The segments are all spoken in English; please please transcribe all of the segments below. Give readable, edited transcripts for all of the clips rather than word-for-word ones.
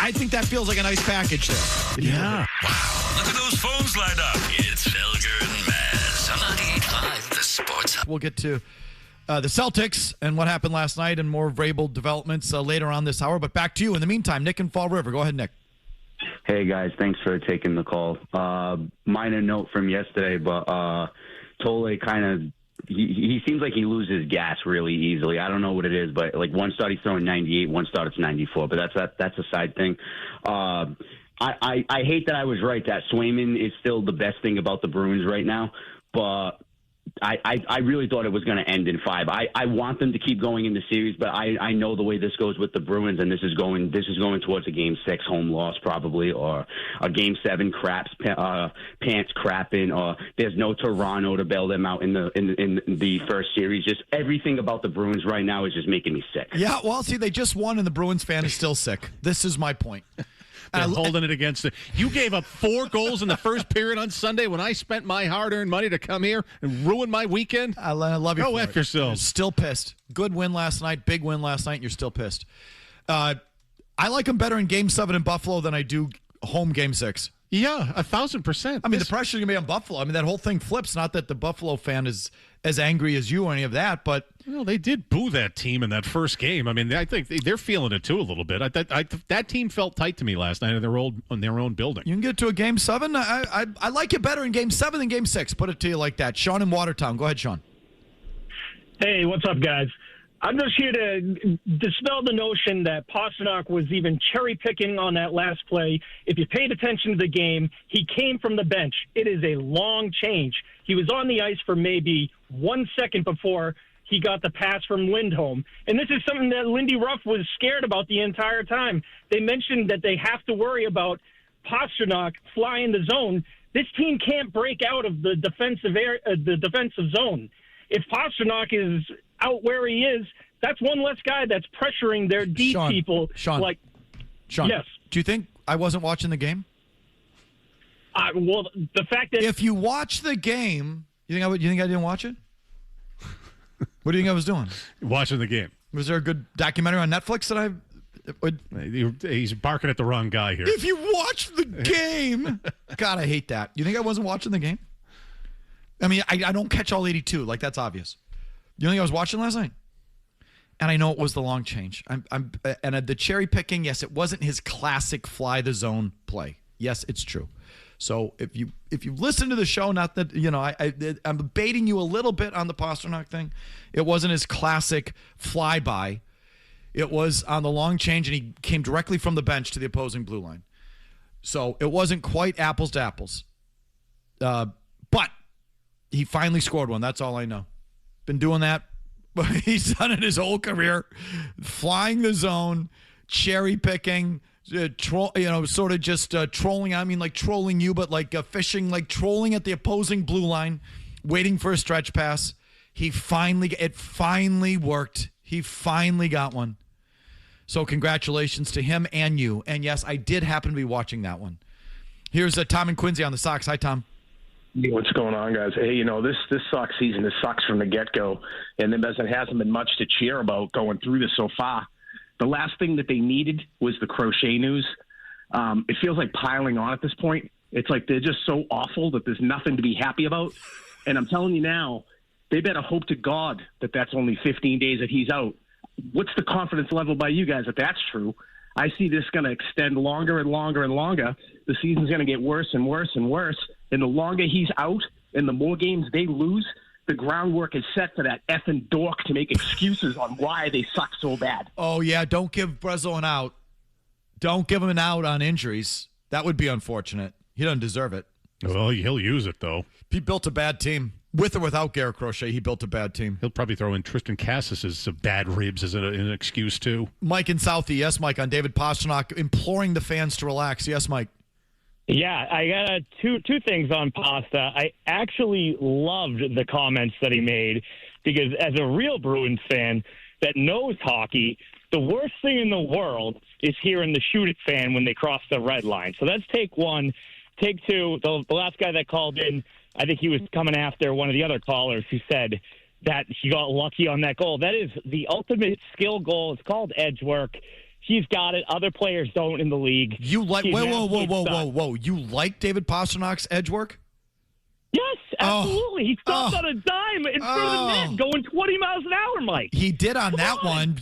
I think that feels like a nice package there. Yeah. Wow. Look at those phones lined up. It's Felger and Maz on 98.5 The Sports Hub. We'll get to the Celtics and what happened last night and more Vrabel developments later on this hour. But back to you. In the meantime, Nick in Fall River. Go ahead, Nick. Hey, guys. Thanks for taking the call. Minor note from yesterday, but Tole kind of he seems like he loses gas really easily. I don't know what it is, but like one start he's throwing 98, one start it's 94. But that's a side thing. I hate that I was right that Swayman is still the best thing about the Bruins right now, but I really thought it was going to end in 5. I want them to keep going in the series, but I know the way this goes with the Bruins, and this is going towards a Game 6 home loss probably, or a Game 7 pants crapping, or there's no Toronto to bail them out in the first series. Just everything about the Bruins right now is just making me sick. Yeah, well, see, they just won, and the Bruins fan is still sick. This is my point. They're holding it against it. You gave up 4 goals in the first period on Sunday when I spent my hard-earned money to come here and ruin my weekend. I love you. Go F yourself. Still pissed. Good win last night. Big win last night. And you're still pissed. I like them better in Game 7 in Buffalo than I do home Game 6. Yeah, 1,000%. I mean, the pressure's going to be on Buffalo. I mean, that whole thing flips. Not that the Buffalo fan is as angry as you or any of that, but... Well, they did boo that team in that first game. I mean, I think they're feeling it, too, a little bit. That team felt tight to me last night in their own building. You can get to a Game 7? I like it better in Game 7 than Game 6. Put it to you like that. Sean in Watertown. Go ahead, Sean. Hey, what's up, guys? I'm just here to dispel the notion that Pastrnak was even cherry-picking on that last play. If you paid attention to the game, he came from the bench. It is a long change. He was on the ice for maybe 1 second before he got the pass from Lindholm. And this is something that Lindy Ruff was scared about the entire time. They mentioned that they have to worry about Pastrnak flying the zone. This team can't break out of the defensive zone. If Pastrnak is out where he is, that's one less guy that's pressuring their deep people. Sean, yes. Do you think I wasn't watching the game? Well, the fact that if you watch the game, you think I didn't watch it? What do you think I was doing? Watching the game. Was there a good documentary on Netflix that He's barking at the wrong guy here. If you watch the game, God, I hate that. You think I wasn't watching the game? I mean, I don't catch all 82. Like, that's obvious. You think I was watching last night? And I know it was the long change. And the cherry picking, yes, it wasn't his classic fly the zone play. Yes, it's true. So if you listen to the show, not that I'm baiting you a little bit on the Pastrnak thing. It wasn't his classic flyby. It was on the long change, and he came directly from the bench to the opposing blue line. So it wasn't quite apples to apples. But he finally scored one. That's all I know. Been doing that. He's done it his whole career. Flying the zone, cherry picking, sort of just trolling. I mean, like trolling you, but like fishing, like trolling at the opposing blue line, waiting for a stretch pass. It finally worked. He finally got one. So congratulations to him and you. And yes, I did happen to be watching that one. Here's Tom and Quincy on the Sox. Hi, Tom. What's going on, guys? Hey, this Sox season, this sucks from the get-go, and there hasn't been much to cheer about going through this so far. The last thing that they needed was the Crochet news. It feels like piling on at this point. It's like they're just so awful that there's nothing to be happy about. And I'm telling you now, they better hope to God that that's only 15 days that he's out. What's the confidence level by you guys that that's true? I see this going to extend longer and longer and longer. The season's going to get worse and worse and worse. And the longer he's out and the more games they lose, the groundwork is set for that effing dork to make excuses on why they suck so bad. Oh, yeah, don't give Brezzo an out. Don't give him an out on injuries. That would be unfortunate. He doesn't deserve it. Well, he'll use it, though. He built a bad team. With or without Garrett Crochet, he built a bad team. He'll probably throw in Tristan Cassis' bad ribs as an excuse, too. Mike in Southie. Yes, Mike, on David Pastrnak, imploring the fans to relax. Yes, Mike. Yeah, I got two things on Pasta. I actually loved the comments that he made because as a real Bruins fan that knows hockey, the worst thing in the world is hearing the shoot it fan when they cross the red line. So that's take one. Take two, the last guy that called in, I think he was coming after one of the other callers who said that he got lucky on that goal. That is the ultimate skill goal. It's called edge work. He's got it. Other players don't in the league. You like whoa. You like David Pasternak's edge work? Yes, absolutely. He stopped on a dime in front of the net, going 20 miles an hour, Mike. He did on that one.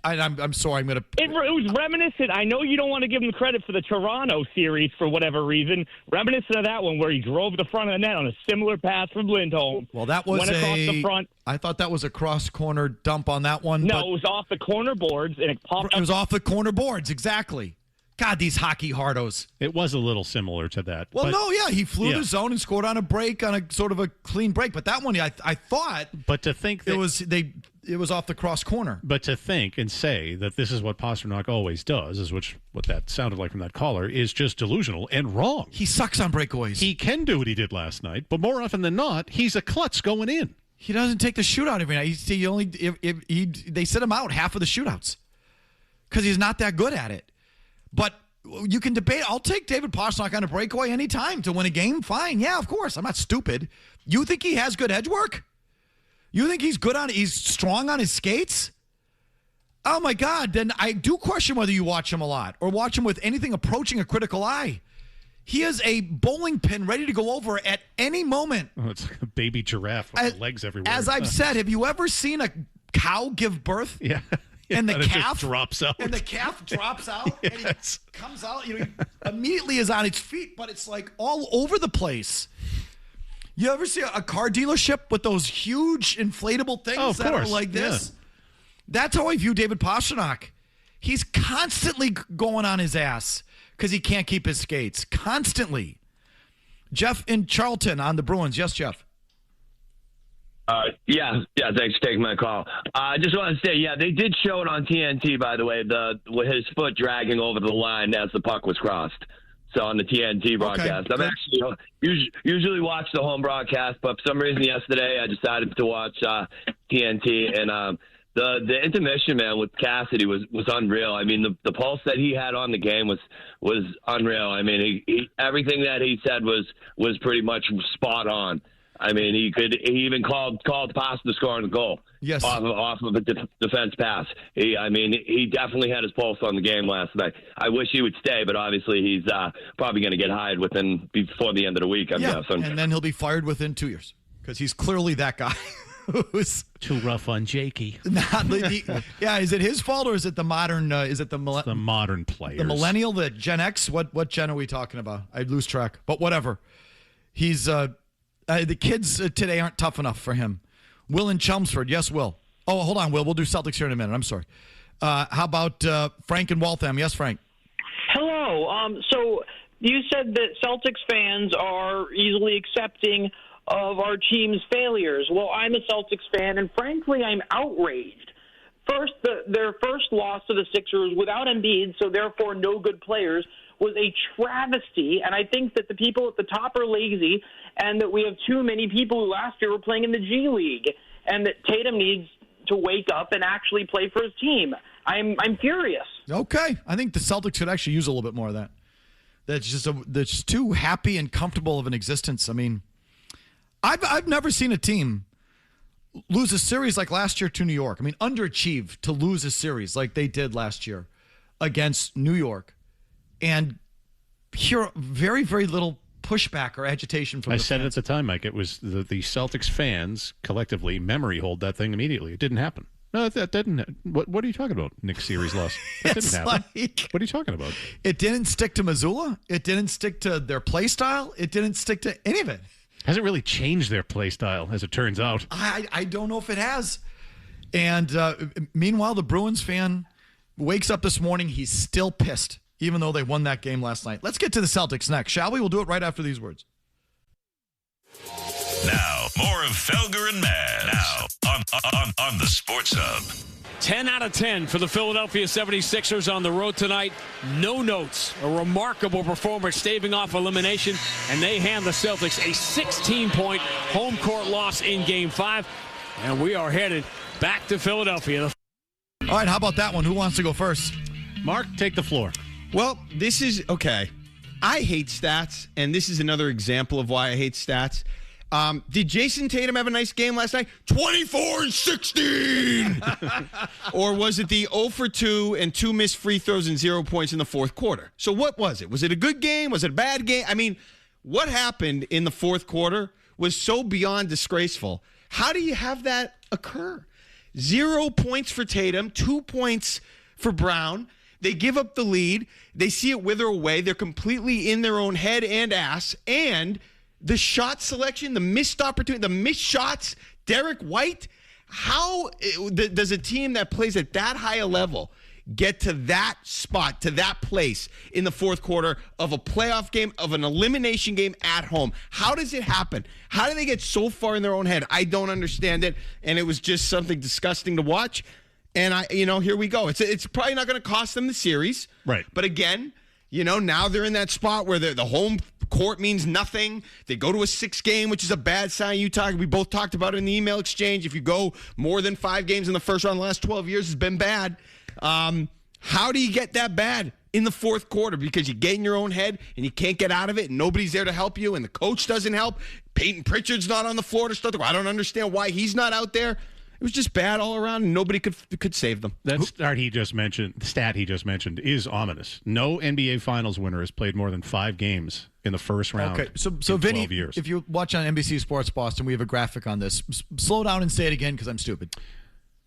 I'm sorry. I'm going to. It was reminiscent. I know you don't want to give him credit for the Toronto series for whatever reason. Reminiscent of that one where he drove the front of the net on a similar pass from Lindholm. Well, that was went across the front. I thought that was a cross-corner dump on that one. No, it was off the corner boards, and it popped up. It was off the corner boards, exactly. God, these hockey hardos. It was a little similar to that. Well, he flew the zone and scored on a break, on a sort of a clean break. But that one, I thought. But to think that it was off the cross corner. But to think and say that this is what Pastrnak always does, is what that sounded like from that caller, is just delusional and wrong. He sucks on breakaways. He can do what he did last night, but more often than not, he's a klutz going in. He doesn't take the shootout every night. They sit him out half of the shootouts because he's not that good at it. But you can debate. I'll take David Pastrnak on a breakaway anytime to win a game. Fine. Yeah, of course. I'm not stupid. You think he has good edge work? You think he's strong on his skates? Oh, my God. Then I do question whether you watch him a lot or watch him with anything approaching a critical eye. He is a bowling pin ready to go over at any moment. Oh, it's like a baby giraffe with legs everywhere. As I've said, have you ever seen a cow give birth? Yeah. And the calf drops out. And the calf drops out. And he comes out. He immediately is on its feet, but it's like all over the place. You ever see a car dealership with those huge inflatable things that are like this? Yeah. That's how I view David Pastrnak. He's constantly going on his ass because he can't keep his skates. Constantly. Jeff in Charlton on the Bruins. Yes, Jeff. Yeah. Thanks for taking my call. I just want to say, they did show it on TNT, by the way, with his foot dragging over the line as the puck was crossed. So on the TNT broadcast, I'm actually usually watch the home broadcast, but for some reason yesterday I decided to watch TNT, and the intermission, man, with Cassidy was unreal. I mean, the pulse that he had on the game was unreal. I mean, he everything that he said was pretty much spot on. I mean, he even called the pass to score on the goal. Yes. Off of a defense pass. He definitely had his pulse on the game last night. I wish he would stay, but obviously he's probably going to get hired before the end of the week, I'm guessing. And then he'll be fired within 2 years because he's clearly that guy who's too rough on Jakey. Is it his fault or is it the modern? The modern players, the millennial, the Gen X? What gen are we talking about? I lose track, but whatever. He's the kids today aren't tough enough for him. Will in Chelmsford. Yes, Will. Oh, hold on, Will. We'll do Celtics here in a minute. I'm sorry. How about Frank in Waltham? Yes, Frank. Hello. So you said that Celtics fans are easily accepting of our team's failures. Well, I'm a Celtics fan, and frankly, I'm outraged. First, their first loss to the Sixers without Embiid, so therefore no good players, was a travesty, and I think that the people at the top are lazy and that we have too many people who last year were playing in the G League, and that Tatum needs to wake up and actually play for his team. I'm furious. Okay. I think the Celtics could actually use a little bit more of that. That's just too happy and comfortable of an existence. I mean, I've never seen a team lose a series like last year to New York. I mean, underachieved to lose a series like they did last year against New York. And hear very, very little pushback or agitation from the fans. I said it at the time, Mike. It was the Celtics fans collectively memory hold that thing immediately. It didn't happen. No, that didn't. What are you talking about? Nick's series loss. That didn't happen. What are you talking about? It didn't stick to Missoula. It didn't stick to their play style. It didn't stick to any of it. Hasn't really changed their play style, as it turns out. I don't know if it has. And meanwhile, the Bruins fan wakes up this morning. He's still pissed, even though they won that game last night. Let's get to the Celtics next, shall we? We'll do it right after these words. Now, more of Felger and Maz. Now, on the Sports Hub. 10 out of 10 for the Philadelphia 76ers on the road tonight. No notes. A remarkable performance staving off elimination, and they hand the Celtics a 16-point home court loss in Game 5. And we are headed back to Philadelphia. All right, how about that one? Who wants to go first? Mark, take the floor. Well, this is, okay. I hate stats, and this is another example of why I hate stats. Did Jason Tatum have a nice game last night? 24-16! Or was it the 0 for 2 and 2 missed free throws and 0 points in the fourth quarter? So what was it? Was it a good game? Was it a bad game? I mean, what happened in the fourth quarter was so beyond disgraceful. How do you have that occur? 0 points for Tatum, 2 points for Brown. They give up the lead. They see it wither away. They're completely in their own head and ass. And the shot selection, the missed opportunity, the missed shots, Derek White, how does a team that plays at that high a level get to that spot, to that place in the fourth quarter of a playoff game, of an elimination game at home? How does it happen? How do they get so far in their own head? I don't understand it, and it was just something disgusting to watch. And here we go. It's probably not going to cost them the series. Right. But again, now they're in that spot where the home court means nothing. They go to a 6 game, which is a bad sign. We both talked about it in the email exchange. If you go more than 5 games in the first round the last 12 years, it's been bad. How do you get that bad in the fourth quarter? Because you get in your own head and you can't get out of it, and nobody's there to help you, and the coach doesn't help. Peyton Pritchard's not on the floor to start. I don't understand why he's not out there. It was just bad all around, and nobody could save them. That stat he just mentioned is ominous. No NBA Finals winner has played more than 5 games in the first round. Okay, so Vinny, if you watch on NBC Sports Boston, we have a graphic on this. Slow down and say it again because I'm stupid.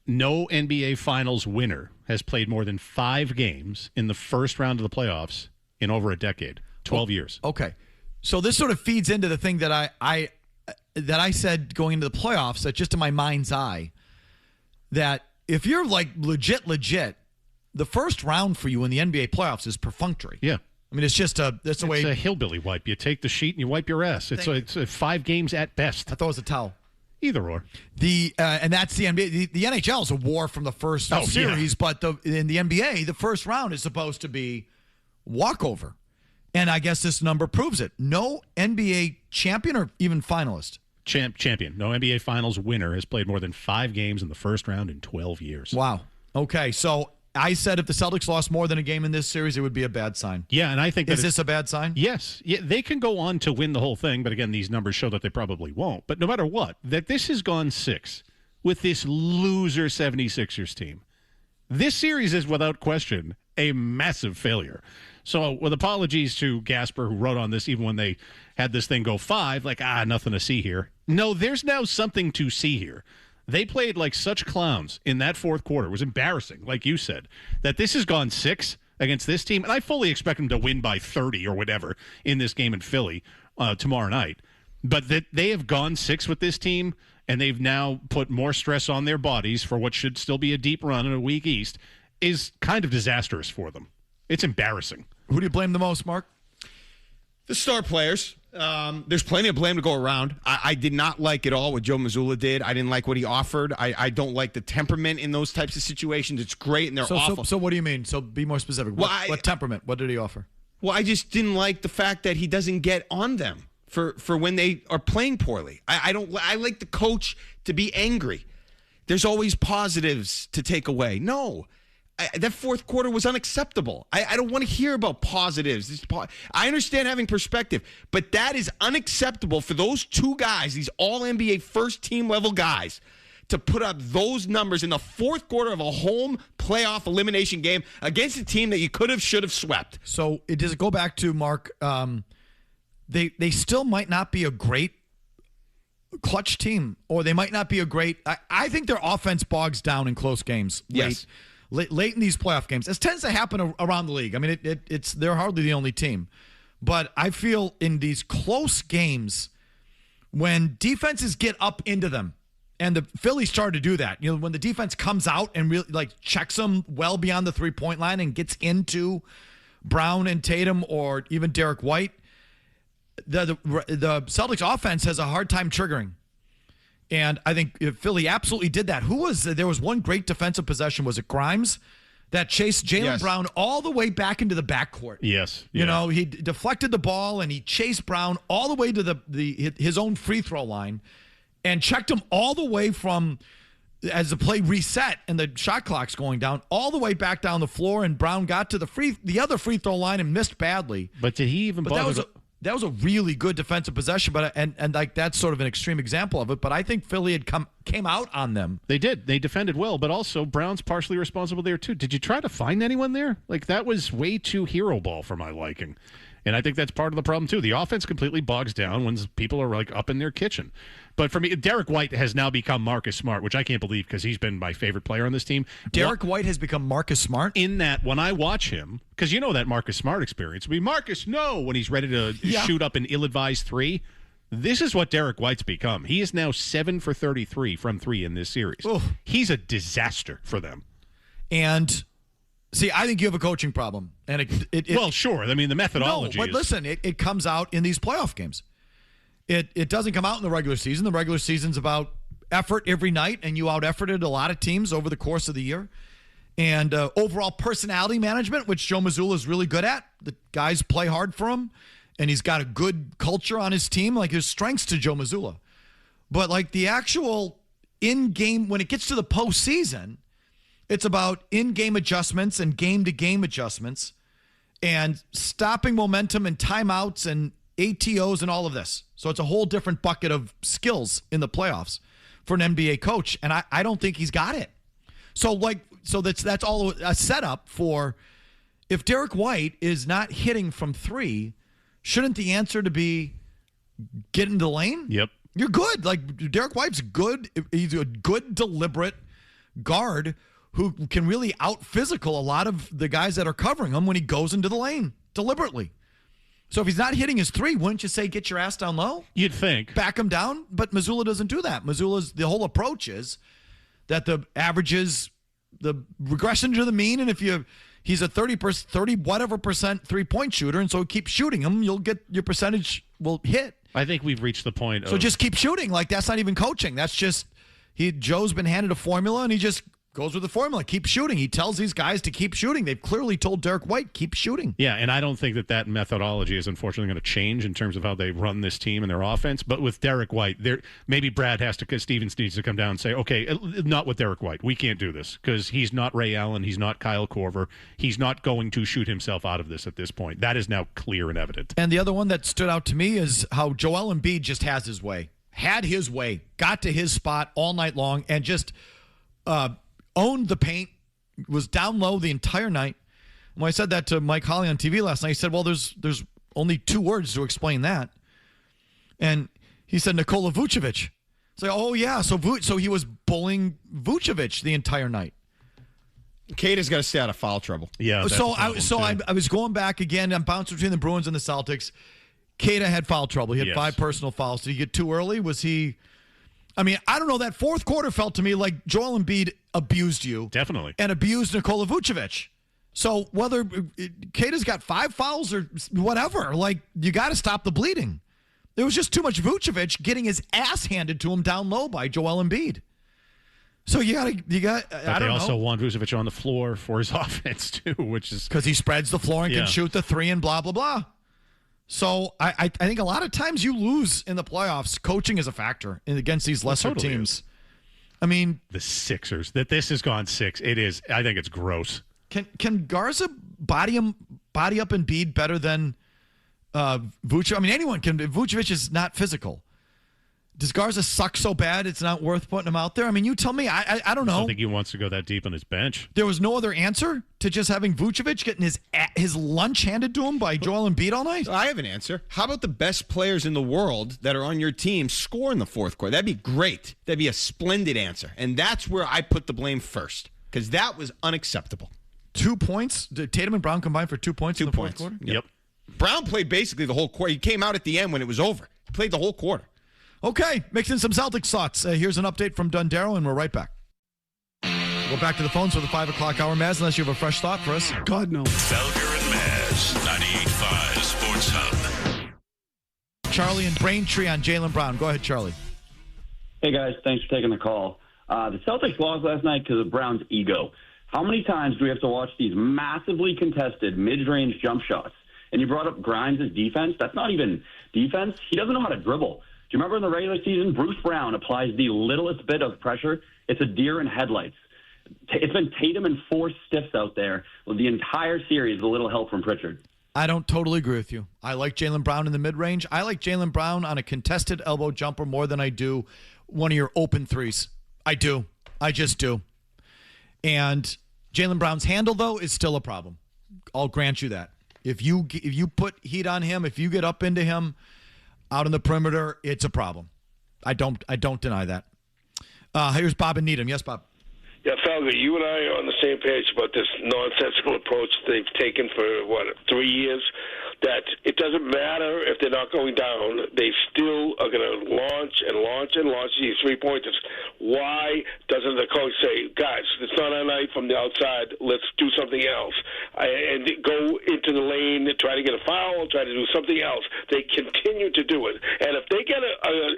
No NBA Finals winner has played more than 5 games in the first round of the playoffs in over a decade, 12 years. Okay, so this sort of feeds into the thing that I said going into the playoffs, that just in my mind's eye, that if you're like legit, the first round for you in the NBA playoffs is perfunctory. Yeah. I mean, that's the way. It's a hillbilly wipe. You take the sheet and you wipe your ass. It's 5 games at best. I thought it was a towel. Either or. And that's the NBA. The NHL is a war from the first series, but in the NBA, the first round is supposed to be walkover. And I guess this number proves it. No NBA champion or even finalist. Champion. No NBA Finals winner has played more than 5 games in the first round in 12 years. Wow. Okay, so I said if the Celtics lost more than a game in this series, it would be a bad sign. Yeah, and I think is this a bad sign? Yes. Yeah, they can go on to win the whole thing, but again, these numbers show that they probably won't. But no matter what, that this has gone 6 with this loser 76ers team. This series is without question a massive failure. So with apologies to Gasper, who wrote on this even when they had this thing go 5, like, nothing to see here. No, there's now something to see here. They played like such clowns in that fourth quarter. It was embarrassing, like you said, that this has gone 6 against this team. And I fully expect them to win by 30 or whatever in this game in Philly tomorrow night. But that they have gone 6 with this team, and they've now put more stress on their bodies for what should still be a deep run in a weak East is kind of disastrous for them. It's embarrassing. Who do you blame the most, Mark? The star players. There's plenty of blame to go around. I did not like at all what Joe Mazzulla did. I didn't like what he offered. I don't like the temperament in those types of situations. It's great, and they're awful. So what do you mean? So be more specific. What temperament? What did he offer? Well, I just didn't like the fact that he doesn't get on them for when they are playing poorly. I like the coach to be angry. There's always positives to take away. No. That fourth quarter was unacceptable. I don't want to hear about positives. I understand having perspective, but that is unacceptable for those 2 guys, these all-NBA first-team level guys, to put up those numbers in the fourth quarter of a home playoff elimination game against a team that you should have swept. So does it go back to, Mark, they still might not be a great clutch team, or they might not be a great – I think their offense bogs down in close games. Yes. Late in these playoff games. This tends to happen around the league. I mean, they're hardly the only team. But I feel in these close games, when defenses get up into them, and the Phillies started to do that, when the defense comes out and really checks them well beyond the 3-point line and gets into Brown and Tatum or even Derek White, the Celtics offense has a hard time triggering. And I think Philly absolutely did that. There was one great defensive possession. Was it Grimes that chased Jaylen Brown all the way back into the backcourt? Yes. Yeah. He deflected the ball and he chased Brown all the way to his own free throw line and checked him all the way from as the play reset and the shot clock's going down all the way back down the floor, and Brown got to the other free throw line and missed badly. But did he even bother That was a really good defensive possession, but and like that's sort of an extreme example of it. But I think Philly had came out on them. They did. They defended well, but also Brown's partially responsible there too. Did you try to find anyone there? Like that was way too hero ball for my liking. And I think that's part of the problem, too. The offense completely bogs down when people are, like, up in their kitchen. But for me, Derek White has now become Marcus Smart, which I can't believe because he's been my favorite player on this team. Derek White has become Marcus Smart? In that, when I watch him, because you know that Marcus Smart experience. I mean, Marcus, no, when he's ready to shoot up an ill-advised three. This is what Derek White's become. He is now 7 for 33 from 3 in this series. Oof. He's a disaster for them. And... See, I think you have a coaching problem. And well, sure. I mean, the methodology No, but listen, it comes out in these playoff games. It doesn't come out in the regular season. The regular season's about effort every night, and you out-efforted a lot of teams over the course of the year. And overall personality management, which Joe Mazzulla is really good at. The guys play hard for him, and he's got a good culture on his team. Like, there's strengths to Joe Mazzulla. But, like, the actual in-game, when it gets to the postseason, it's about in-game adjustments and game-to-game adjustments and stopping momentum and timeouts and ATOs and all of this. So it's a whole different bucket of skills in the playoffs for an NBA coach, and I don't think he's got it. So that's all a setup for if Derek White is not hitting from 3, shouldn't the answer to be get into the lane? Yep. You're good. Like Derek White's good. He's a good, deliberate guard who can really out-physical a lot of the guys that are covering him when he goes into the lane deliberately. So if he's not hitting his 3, wouldn't you say get your ass down low? You'd think. Back him down, but Mazzulla doesn't do that. The whole approach is that the average is the regression to the mean, and if he's a 30 whatever percent three-point shooter, and so keep shooting him, you'll get your percentage will hit. I think we've reached the point So just keep shooting. Like that's not even coaching. That's just Joe's been handed a formula, and he just goes with the formula. Keep shooting. He tells these guys to keep shooting. They've clearly told Derek White, keep shooting. Yeah, and I don't think that methodology is unfortunately going to change in terms of how they run this team and their offense. But with Derek White, maybe Brad Stevens needs to come down and say, okay, not with Derek White. We can't do this because he's not Ray Allen. He's not Kyle Korver. He's not going to shoot himself out of this at this point. That is now clear and evident. And the other one that stood out to me is how Joel Embiid just has his way. Had his way. Got to his spot all night long and just owned the paint, was down low the entire night. And when I said that to Mike Holly on TV last night, he said, well, there's only 2 words to explain that. And he said, Nikola Vucevic. It's like, oh, yeah, so he was bullying Vucevic the entire night. Kata's got to stay out of foul trouble. Yeah. I was going back again. I'm bouncing between the Bruins and the Celtics. Kata had foul trouble. He had 5 personal fouls. Did he get too early? Was he... I mean, I don't know. That fourth quarter felt to me like Joel Embiid abused you. Definitely. And abused Nikola Vucevic. So whether Kata's got 5 fouls or whatever, like, you got to stop the bleeding. There was just too much Vucevic getting his ass handed to him down low by Joel Embiid. So you got. But they also want Vucevic on the floor for his offense too, which is because he spreads the floor and can shoot the 3 and blah blah blah. So I think a lot of times you lose in the playoffs. Coaching is a factor against these lesser teams. Is. I mean, the Sixers. That this has gone 6. It is. I think it's gross. Can Garza body up Embiid better than Vucevic? I mean, anyone can. Vucevic is not physical. Does Garza suck so bad it's not worth putting him out there? I mean, you tell me. I don't know. I don't think he wants to go that deep on his bench. There was no other answer to just having Vucevic getting his lunch handed to him by Joel Embiid all night? I have an answer. How about the best players in the world that are on your team score in the fourth quarter? That'd be great. That'd be a splendid answer. And that's where I put the blame first because that was unacceptable. 2 points? Did Tatum and Brown combine for 2 points in the fourth quarter? Yep. Brown played basically the whole quarter. He came out at the end when it was over. He played the whole quarter. Okay, mixing some Celtics thoughts. Here's an update from Dondero, and we're right back. We're back to the phones for the 5 o'clock hour. Maz, unless you have a fresh thought for us. God, no. Felger and Maz, 98.5 Sports Hub. Charlie and Braintree on Jaylen Brown. Go ahead, Charlie. Hey, guys. Thanks for taking the call. The Celtics lost last night because of Brown's ego. How many times do we have to watch these massively contested mid-range jump shots? And you brought up Grimes' defense. That's not even defense. He doesn't know how to dribble. Do you remember in the regular season, Bruce Brown applies the littlest bit of pressure? It's a deer in headlights. It's been Tatum and 4 stiffs out there with the entire series with a little help from Pritchard. I don't totally agree with you. I like Jaylen Brown in the mid-range. I like Jaylen Brown on a contested elbow jumper more than I do one of your open threes. I do. I just do. And Jaylen Brown's handle, though, is still a problem. I'll grant you that. If you put heat on him, if you get up into him out on the perimeter, it's a problem. I don't deny that. Here's Bob and Needham. Yes, Bob. Yeah, Felger, you and I are on the same page about this nonsensical approach they've taken for, 3 years, that it doesn't matter if they're not going down. They still are going to launch these three-pointers. Why doesn't the coach say, guys, it's not our night from the outside, let's do something else, and go into the lane, try to get a foul, try to do something else? They continue to do it. And if they get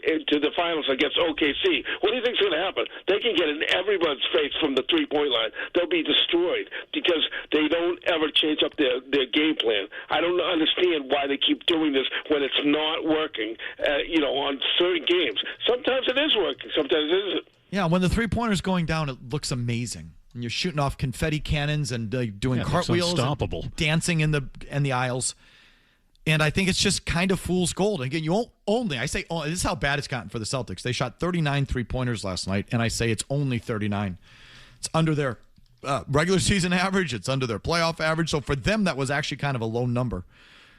into the finals against OKC, what do you think is going to happen? They can get in everyone's face from the three-point line. They'll be destroyed because they don't ever change up their game plan. I don't understand why they keep doing this when it's not working, on certain games. Sometimes it is working, sometimes it isn't. Yeah, when the three-pointer's going down, it looks amazing. And you're shooting off confetti cannons and doing cartwheels, unstoppable, and dancing in the aisles. And I think it's just kind of fool's gold. Again, this is how bad it's gotten for the Celtics. They shot 39 three-pointers last night, and I say it's only 39. It's under their regular season average. It's under their playoff average. So for them, that was actually kind of a low number.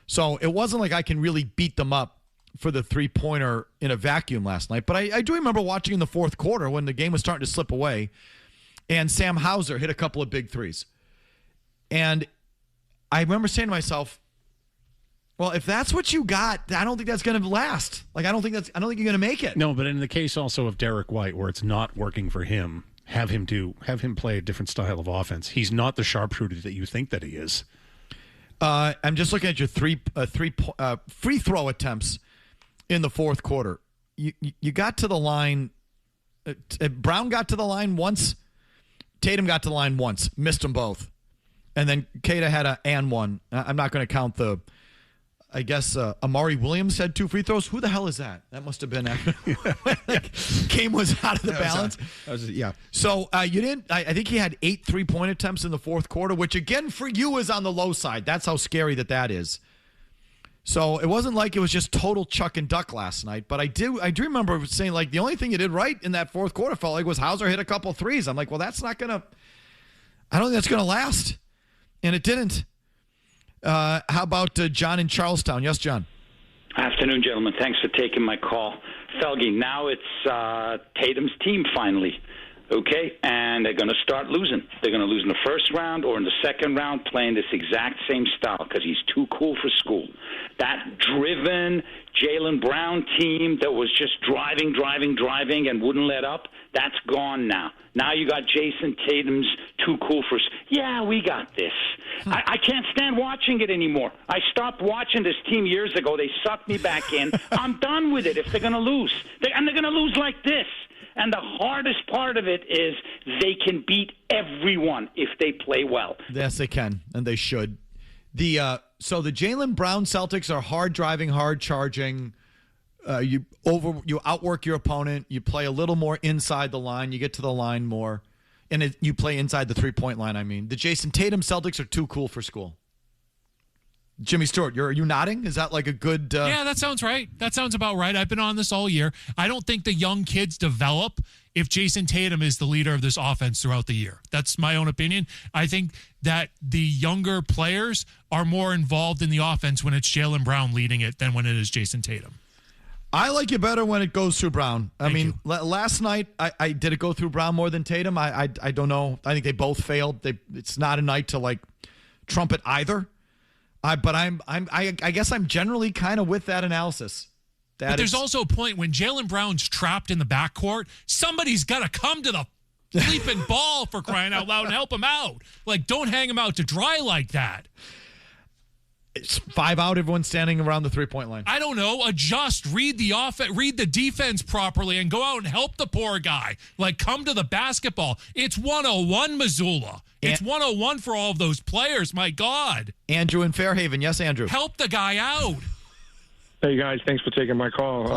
So it wasn't like I can really beat them up for the three-pointer in a vacuum last night. But I do remember watching in the fourth quarter when the game was starting to slip away, and Sam Hauser hit a couple of big threes. And I remember saying to myself, well, if that's what you got, I don't think that's going to last. I don't think you're going to make it. No, but in the case also of Derek White, where it's not working for him, have him play a different style of offense. He's not the sharpshooter that you think that he is. I'm just looking at your three free throw attempts in the fourth quarter. You got to the line. Brown got to the line once. Tatum got to the line once. Missed them both. And then Keita had a and one. I'm not going to count the. I guess Amari Williams had 2 free throws. Who the hell is that? That must have been after game was out of the balance. Yeah. So you didn't. I think he had 8 3-point attempts in the fourth quarter, which again for you is on the low side. That's how scary that is. So it wasn't like it was just total chuck and duck last night. But I do remember saying the only thing you did right in that fourth quarter felt like was Hauser hit a couple threes. I'm like, well, that's not gonna. I don't think that's gonna last, and it didn't. How about John in Charlestown? Yes, John. Afternoon, gentlemen. Thanks for taking my call. Felge, now it's Tatum's team finally, okay? And they're going to start losing. They're going to lose in the first round or in the second round playing this exact same style because he's too cool for school. That driven Jaylen Brown team that was just driving and wouldn't let up, that's gone now. Now you got Jason Tatum's too cool for. Yeah, we got this. I can't stand watching it anymore. I stopped watching this team years ago. They sucked me back in. I'm done with it if they're going to lose. And they're going to lose like this. And the hardest part of it is they can beat everyone if they play well. Yes, they can, and they should. So the Jaylen Brown Celtics are hard driving, hard charging. You outwork your opponent. You play a little more inside the line. You get to the line more, and you play inside the 3-point line. I mean, the Jason Tatum Celtics are too cool for school. Jimmy Stewart, are you nodding? Is that like a good? Yeah, that sounds right. That sounds about right. I've been on this all year. I don't think the young kids develop if Jason Tatum is the leader of this offense throughout the year. That's my own opinion. I think that the younger players are more involved in the offense when it's Jaylen Brown leading it than when it is Jason Tatum. I like you better when it goes through Brown. Last night, I did it go through Brown more than Tatum? I don't know. I think they both failed. It's not a night to trumpet either. But I guess I'm generally kind of with that analysis. But there's also a point when Jaylen Brown's trapped in the backcourt, somebody's got to come to the bleeping ball for crying out loud and help him out. Don't hang him out to dry like that. It's 5 out, everyone's standing around the 3-point line. I don't know. Adjust, read the defense properly, and go out and help the poor guy. Come to the basketball. It's 101, Missoula. It's 101 for all of those players. My God. Andrew in Fairhaven. Yes, Andrew. Help the guy out. Hey, guys. Thanks for taking my call.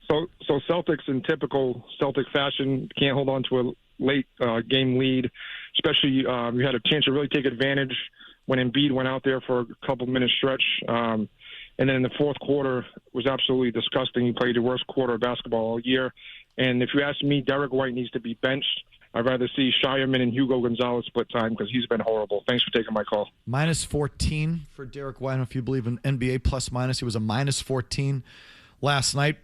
So Celtics, in typical Celtic fashion, can't hold on to a late game lead, especially you had a chance to really take advantage when Embiid went out there for a couple-minute stretch. And then in the fourth quarter was absolutely disgusting. He played the worst quarter of basketball all year. And if you ask me, Derek White needs to be benched. I'd rather see Shireman and Hugo Gonzalez split time because he's been horrible. Thanks for taking my call. -14 for Derek White. I don't know if you believe in NBA plus-minus. He was a -14 last night.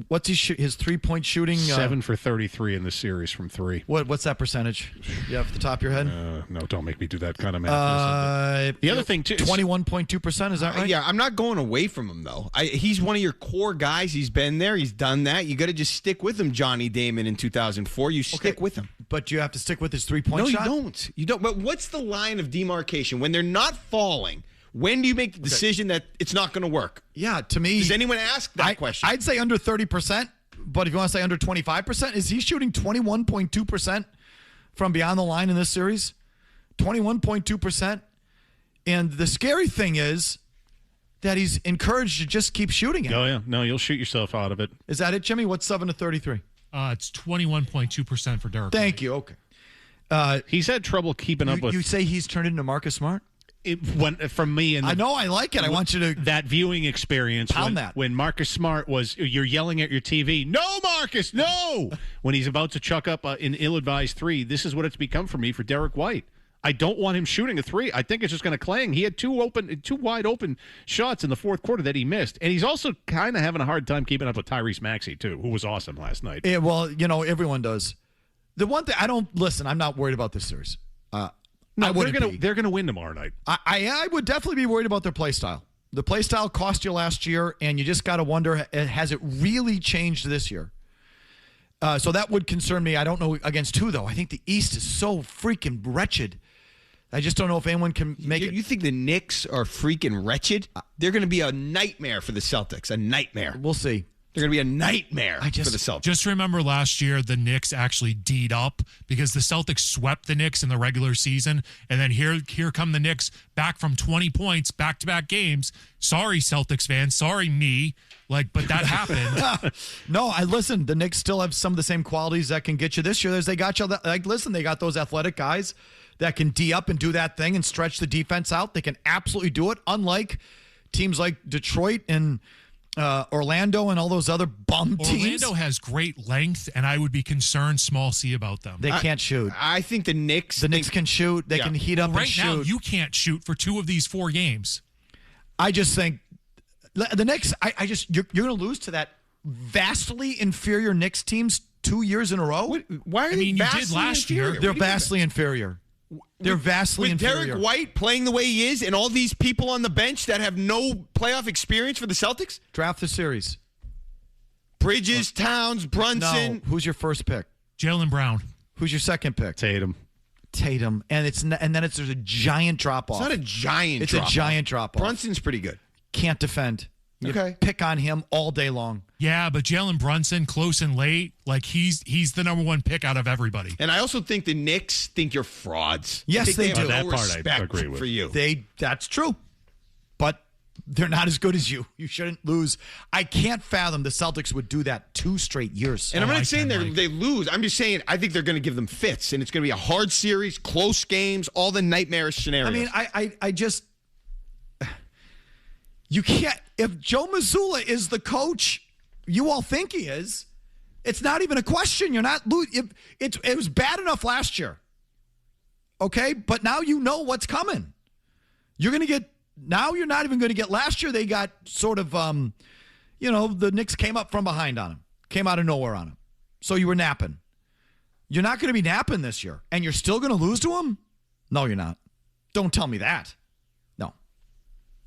What's his three-point shooting? 7 for 33 in the series from 3. What's that percentage? You have at the top of your head? No, don't make me do that kind of math. The other thing, too, 21.2%, is that right? Yeah, I'm not going away from him, though. He's one of your core guys. He's been there. He's done that. You got to just stick with him, Johnny Damon, in 2004. You stick with him. But you have to stick with his three-point shot? No, you don't. You don't. But what's the line of demarcation? When they're not falling, when do you make the decision that it's not going to work? Yeah, to me. Does anyone ask that question? I'd say under 30%, but if you want to say under 25%, is he shooting 21.2% from beyond the line in this series? 21.2%. And the scary thing is that he's encouraged to just keep shooting it. Oh, yeah. No, you'll shoot yourself out of it. Is that it, Jimmy? What's 7 to 33? It's 21.2% for Derek. Thank you. Okay. He's had trouble keeping up with. You say he's turned into Marcus Smart? From me, and I know, I like it. I want you to that viewing experience. When Marcus Smart you're yelling at your TV, no, Marcus, no. When he's about to chuck up an ill-advised 3, this is what it's become for me for Derek White. I don't want him shooting a 3. I think it's just going to clang. He had two wide open shots in the fourth quarter that he missed, and he's also kind of having a hard time keeping up with Tyrese Maxey too, who was awesome last night. Yeah, well, everyone does. The one thing I'm not worried about this series. No, they're gonna win tomorrow night. I would definitely be worried about their play style. The play style cost you last year, and you just got to wonder, has it really changed this year? So that would concern me. I don't know against who, though. I think the East is so freaking wretched. I just don't know if anyone can make it. You think the Knicks are freaking wretched? They're going to be a nightmare for the Celtics. A nightmare. We'll see. They're going to be a nightmare for the Celtics. Just remember last year the Knicks actually D'd up because the Celtics swept the Knicks in the regular season, and then here come the Knicks back from 20 points, back-to-back games. Sorry, Celtics fans. Sorry, me. But that happened. No, listen, the Knicks still have some of the same qualities that can get you this year as they got you. Listen, they got those athletic guys that can D up and do that thing and stretch the defense out. They can absolutely do it, unlike teams like Detroit and Orlando and all those other bum teams. Orlando has great length, and I would be concerned small C about them. They can't shoot. I think the Knicks can shoot. They can heat up and shoot. Right now, you can't shoot for 2 of these 4 games. I just think the Knicks, you're going to lose to that vastly inferior Knicks teams 2 years in a row. Why are they you did last year. They're vastly inferior. They're vastly inferior. Derek White playing the way he is and all these people on the bench that have no playoff experience for the Celtics? Draft the series. Bridges, Towns, Brunson. No. Who's your first pick? Jaylen Brown. Who's your second pick? Tatum. And there's a giant drop off. It's not a giant It's drop a giant drop off. Brunson's pretty good. Can't defend. You pick on him all day long. Yeah, but Jalen Brunson, close and late, he's the number 1 pick out of everybody. And I also think the Knicks think you're frauds. Yes, they do. That part respect I agree with. for you. That's true. But they're not as good as you. You shouldn't lose. I can't fathom the Celtics would do that 2 straight years. And I'm not saying they lose. I'm just saying I think they're going to give them fits, and it's going to be a hard series, close games, all the nightmarish scenarios. I mean, I just you can't. If Joe Mazzulla is the coach you all think he is, it's not even a question. You're not losing. It was bad enough last year. Okay, but now you know what's coming. You're going to get. Now you're not even going to get. Last year they got sort of, the Knicks came up from behind on him, came out of nowhere on him. So you were napping. You're not going to be napping this year, and you're still going to lose to him? No, you're not. Don't tell me that. No.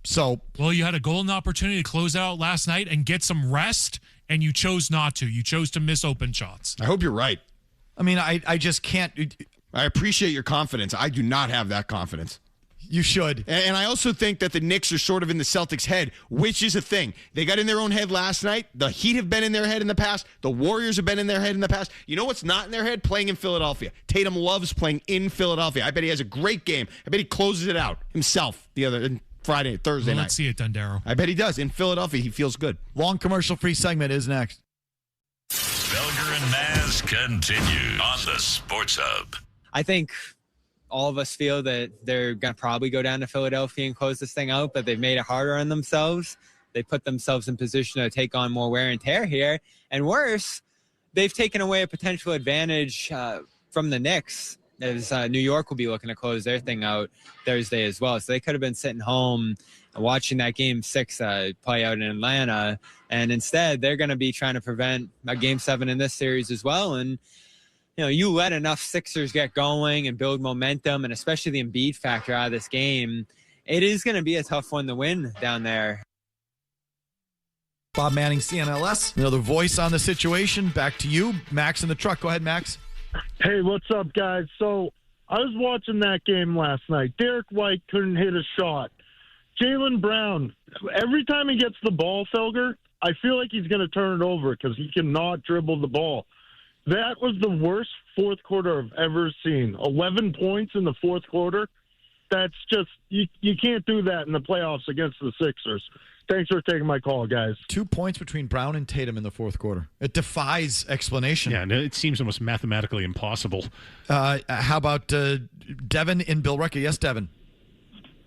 So. Well, you had a golden opportunity to close out last night and get some rest, and you chose not to. You chose to miss open shots. I hope you're right. I mean, I just can't. I appreciate your confidence. I do not have that confidence. You should. And I also think that the Knicks are sort of in the Celtics' head, which is a thing. They got in their own head last night. The Heat have been in their head in the past. The Warriors have been in their head in the past. You know what's not in their head? Playing in Philadelphia. Tatum loves playing in Philadelphia. I bet he has a great game. I bet he closes it out himself Thursday night. Let's see it, Dondero. I bet he does. In Philadelphia, he feels good. Long commercial-free segment is next. Felger and Maz continue on the Sports Hub. I think all of us feel that they're going to probably go down to Philadelphia and close this thing out, but they've made it harder on themselves. They put themselves in position to take on more wear and tear here. And worse, they've taken away a potential advantage from the Knicks, as New York will be looking to close their thing out Thursday as well. So they could have been sitting home watching that Game 6 play out in Atlanta. And instead, they're going to be trying to prevent a Game 7 in this series as well. And, you let enough Sixers get going and build momentum, and especially the Embiid factor out of this game, it is going to be a tough one to win down there. Bob Manning, CNLS, another voice on the situation. Back to you, Max in the truck. Go ahead, Max. Hey, what's up, guys? So I was watching that game last night. Derek White couldn't hit a shot. Jaylen Brown, every time he gets the ball, Felger, I feel like he's going to turn it over because he cannot dribble the ball. That was the worst fourth quarter I've ever seen. 11 points in the fourth quarter. That's just, you can't do that in the playoffs against the Sixers. Thanks for taking my call, guys. 2 points between Brown and Tatum in the fourth quarter. It defies explanation. Yeah, and it seems almost mathematically impossible. How about Devin in Billerica? Yes, Devin.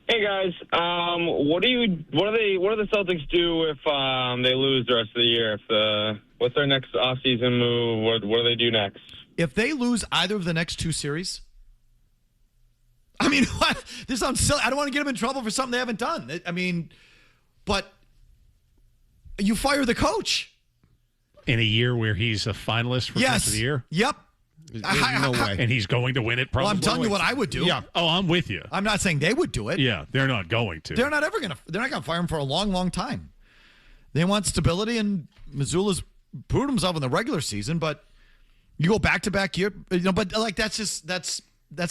Hey guys, what do the Celtics do if they lose the rest of the year? What's their next offseason move? What do they do next? If they lose either of the next two series, I mean, what? This sounds silly. I don't want to get them in trouble for something they haven't done. I mean, but you fire the coach in a year where he's a finalist for Coach of the Year. Yep. No way. And he's going to win it probably. Well, I'm telling you what I would do. Yeah. Oh, I'm with you. I'm not saying they would do it. Yeah, they're not going to. They're not going to fire him for a long, long time. They want stability, and Missoula's proved himself in the regular season, but you go back-to-back year, but like that's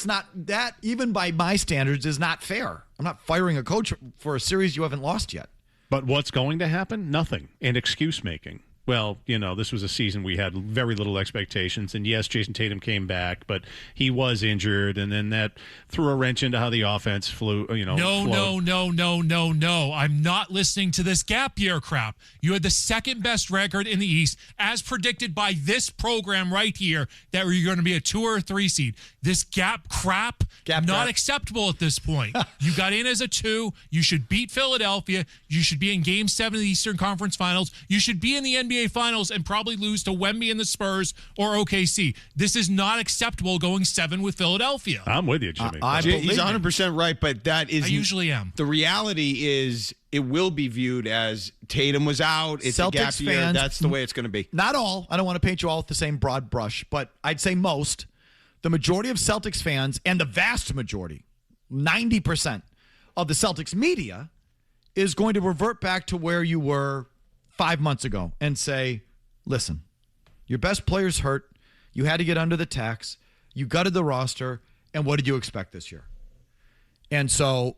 not, that even by my standards is not fair. I'm not firing a coach for a series you haven't lost yet. But what's going to happen? Nothing. And excuse making. Well, this was a season we had very little expectations. And yes, Jason Tatum came back, but he was injured. And then that threw a wrench into how the offense flew. No. I'm not listening to this gap year crap. You had the second best record in the East, as predicted by this program right here, that you're going to be a 2 or 3 seed. This gap crap, not acceptable at this point. You got in as a 2. You should beat Philadelphia. You should be in Game 7 of the Eastern Conference Finals. You should be in the NBA Finals and probably lose to Wemby and the Spurs or OKC. This is not acceptable going 7 with Philadelphia. I'm with you, Jimmy. He's 100% right, but that is... I usually am. The reality is it will be viewed as Tatum was out. It's Celtics a gap year. fans, That's the way it's going to be. Not all. I don't want to paint you all with the same broad brush, but I'd say most. The majority of Celtics fans, and the vast majority, 90% of the Celtics media, is going to revert back to where you were 5 months ago and say, listen, your best player's hurt. You had to get under the tax. You gutted the roster. And what did you expect this year? And so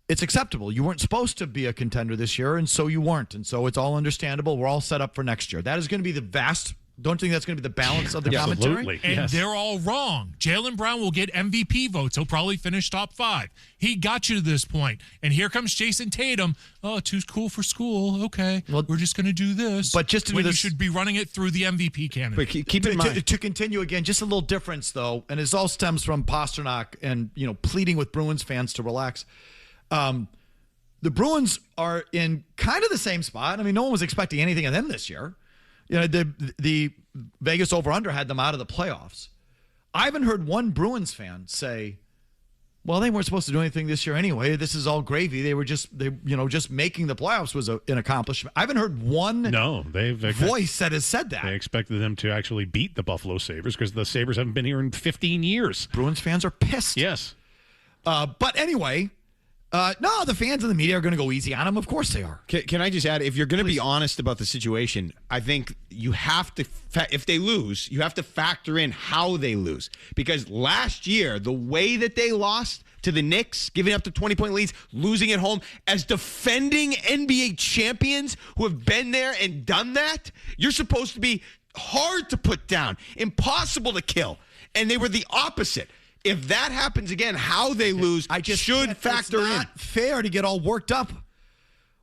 it's acceptable. You weren't supposed to be a contender this year, and so you weren't. And so it's all understandable. We're all set up for next year. That is going to be the vast... Don't you think that's going to be the balance of the commentary? And they're all wrong. Jaylen Brown will get MVP votes. He'll probably finish top 5. He got you to this point. And here comes Jason Tatum. Oh, too cool for school. Okay. Well, we're just going to do this. But just to do when this, you should be running it through the MVP candidate. But keep in mind. To continue again, just a little difference, though, and this all stems from Pasternak and, pleading with Bruins fans to relax. The Bruins are in kind of the same spot. I mean, no one was expecting anything of them this year. The Vegas over-under had them out of the playoffs. I haven't heard one Bruins fan say, well, they weren't supposed to do anything this year anyway. This is all gravy. They were just making the playoffs was an accomplishment. I haven't heard one voice that has said that. They expected them to actually beat the Buffalo Sabres because the Sabres haven't been here in 15 years. Bruins fans are pissed. Yes. But anyway... no, the fans and the media are going to go easy on them. Of course they are. Can I just add, if you're going to be honest about the situation, I think you have to, if they lose, you have to factor in how they lose. Because last year, the way that they lost to the Knicks, giving up the 20-point leads, losing at home, as defending NBA champions who have been there and done that, you're supposed to be hard to put down, impossible to kill. And they were the opposite. If that happens again, how they lose should factor in. It's not fair to get all worked up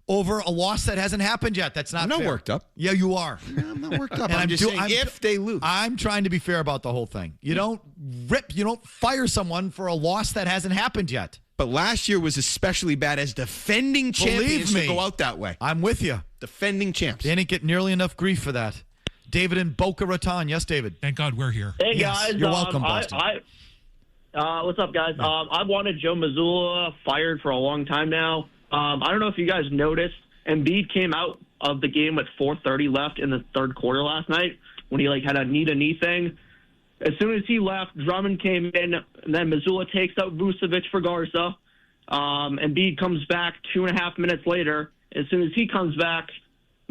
over a loss that hasn't happened yet. That's not I'm not fair. worked up. Yeah, you are. I'm not worked up. And I'm just saying if they lose. I'm trying to be fair about the whole thing. You don't fire someone for a loss that hasn't happened yet. But last year was especially bad as defending champions to go out that way. I'm with you. Defending champs. They didn't get nearly enough grief for that. David in Boca Raton. Yes, David. Thank God we're here. Hey, yes, guys. You're welcome, Boston. What's up, guys? I've wanted Joe Mazzulla fired for a long time now. I don't know if you guys noticed, Embiid came out of the game with 4:30 left in the third quarter last night when he had a knee thing. As soon as he left, Drummond came in, and then Mazzulla takes out Vucevic for Garza. Embiid comes back 2.5 minutes later. As soon as he comes back,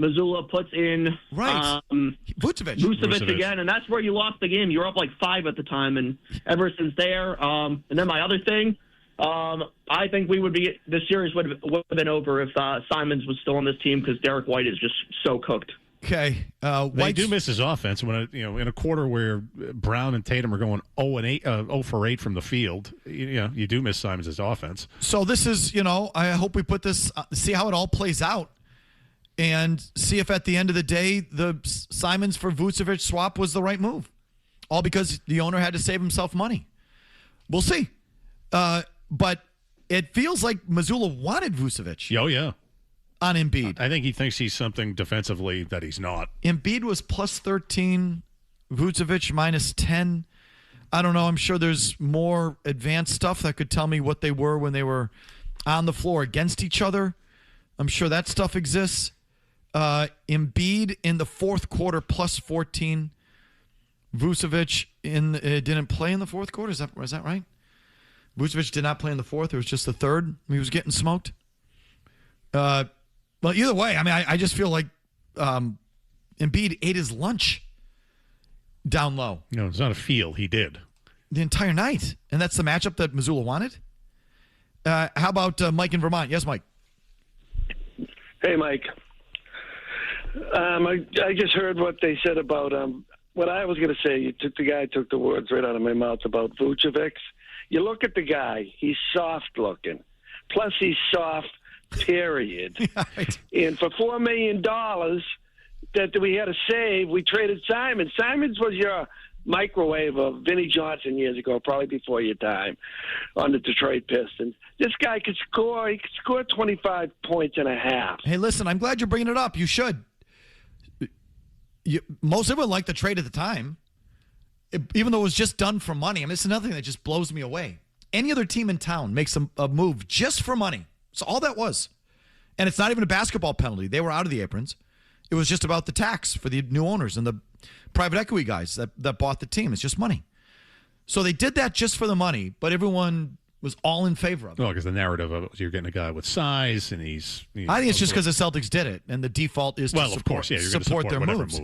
Mazzulla puts in Vucevic again, and that's where you lost the game. You were up 5 at the time, and ever since there. And then my other thing, I think this series would have been over if Simons was still on this team because Derek White is just so cooked. Okay, they do miss his offense when in a quarter where Brown and Tatum are going 0 for 8 from the field. You do miss Simons' offense. So this is, I hope we put this, see how it all plays out, and see if at the end of the day the Simons for Vucevic swap was the right move, all because the owner had to save himself money. We'll see, but it feels like Mazzulla wanted Vucevic. Oh yeah. On Embiid. I think he thinks he's something defensively that he's not. Embiid was plus 13, Vucevic minus 10. I don't know. I'm sure there's more advanced stuff that could tell me what they were when they were on the floor against each other. I'm sure that stuff exists. Embiid in the fourth quarter plus 14. Vucevic didn't play in the fourth quarter. Is that right? Vucevic did not play in the fourth. It was just the third. He was getting smoked. Well, either way, I just feel like Embiid ate his lunch down low. No, it's not a feel. He did. The entire night. And that's the matchup that Mazzulla wanted? How about Mike in Vermont? Yes, Mike. Hey, Mike. I just heard what they said about what I was going to say. The guy took the words right out of my mouth about Vucevic. You look at the guy. He's soft-looking. Plus, he's soft. Period. Right. And for $4 million that we had to save, we traded Simons. Simons was your microwave of Vinnie Johnson years ago, probably before your time, on the Detroit Pistons. This guy could score. He could score 25 points and a half. Hey, listen, I'm glad you're bringing it up. You should. Most everyone liked the trade at the time, even though it was just done for money. It's another thing that just blows me away. Any other team in town makes a move just for money. So all that was. And it's not even a basketball penalty. They were out of the aprons. It was just about the tax for the new owners and the private equity guys that bought the team. It's just money. So they did that just for the money, but everyone was all in favor of it. Well, because the narrative of it was you're getting a guy with size, and he's I think it's just because the Celtics did it, and the default is to support their moves.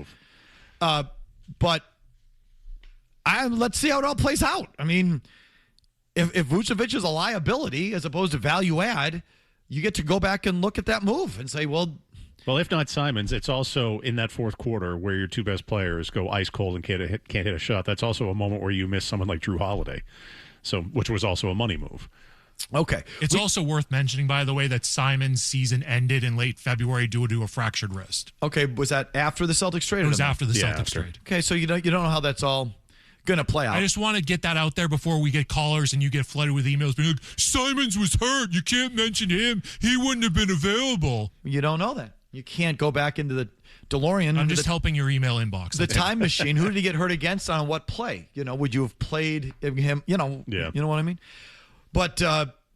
But let's see how it all plays out. If Vucevic is a liability as opposed to value add, you get to go back and look at that move and say, well, if not Simons, it's also in that fourth quarter where your two best players go ice cold and can't hit a shot. That's also a moment where you miss someone like Drew Holiday, which was also a money move. Okay. It's also worth mentioning, by the way, that Simon's season ended in late February due to a fractured wrist. Okay, was that after the Celtics trade? It was after the Celtics trade. Okay, so you don't know how that's all going to play out. I just want to get that out there before we get callers and you get flooded with emails being like, Simons was hurt. You can't mention him. He wouldn't have been available. You don't know that. You can't go back into the DeLorean. I'm just helping your email inbox. The time machine. Who did he get hurt against on what play? Would you have played him? You know what I mean? But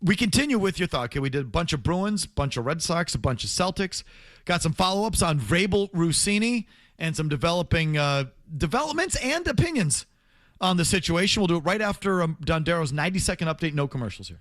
we continue with your thought. Okay, we did a bunch of Bruins, bunch of Red Sox, a bunch of Celtics. Got some follow-ups on Vrabel, Rossini, and some developments and opinions on the situation. We'll do it right after Dondero's 90-second update. No commercials here.